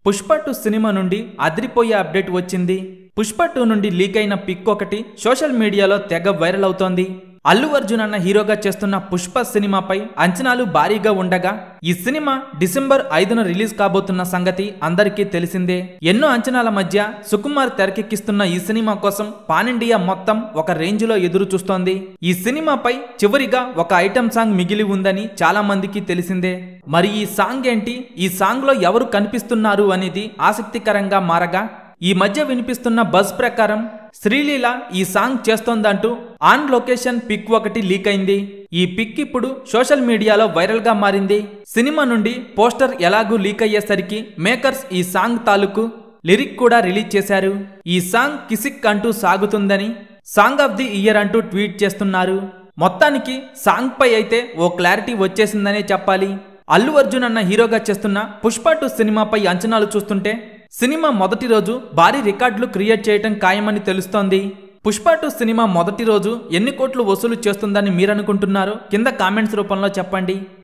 Pushpa 2 cinema నుండి అదిరిపోయే update వచ్చింది. పుష్ప 2 నుండి లీక్ అయిన పిక్ ఒకటి సోషల్ మీడియాలో తెగ వైరల్ అవుతోంది. అల్లు అర్జున్ అన్న హీరోగా చేస్తున్న పుష్ప సినిమాపై అంచనాలు భారీగా ఉండగా ఈ సినిమా డిసెంబర్ 5న రిలీజ్ కాబోతున్న సంగతి అందరికీ తెలిసిందే. ఎన్నో అంచనాల మధ్య సుకుమార్ తెరకెక్కిస్తున్న ఈ సినిమా కోసం పాన్ ఇండియా మొత్తం ఒక రేంజ్ లో ఎదురు చూస్తోంది. ఈ సినిమాపై చివరిగా ఒక ఐటెం సాంగ్ మిగిలి ఉందని చాలా మందికి తెలిసిందే. మరి ఈ సాంగ్ ఏంటి, ఈ సాంగ్ లో ఎవరు కనిపిస్తున్నారు అనేది ఆసక్తికరంగా మారగా ఈ మధ్య వినిపిస్తున్న బజ్ ప్రకారం శ్రీలీల ఈ సాంగ్ చేస్తోందంటూ ఆన్ లొకేషన్ పిక్ ఒకటి లీక్ అయింది. ఈ పిక్ ఇప్పుడు సోషల్ మీడియాలో వైరల్ గా మారింది. సినిమా నుండి పోస్టర్ ఎలాగూ లీక్ అయ్యేసరికి మేకర్స్ ఈ సాంగ్ తాలూకు లిరిక్ కూడా రిలీజ్ చేశారు. ఈ సాంగ్ కిసిక్ అంటూ సాగుతుందని సాంగ్ ఆఫ్ ది ఇయర్ అంటూ ట్వీట్ చేస్తున్నారు. మొత్తానికి సాంగ్ పై అయితే ఓ క్లారిటీ వచ్చేసిందనే చెప్పాలి. అల్లు అర్జున్ అన్న హీరోగా చేస్తున్న పుష్ప 2 సినిమాపై అంచనాలు చూస్తుంటే సినిమా మొదటి రోజు భారీ రికార్డులు క్రియేట్ చేయటం ఖాయమని తెలుస్తోంది. పుష్ప 2 సినిమా మొదటి రోజు ఎన్ని కోట్లు వసూలు చేస్తుందని మీరనుకుంటున్నారో కింద కామెంట్స్ రూపంలో చెప్పండి.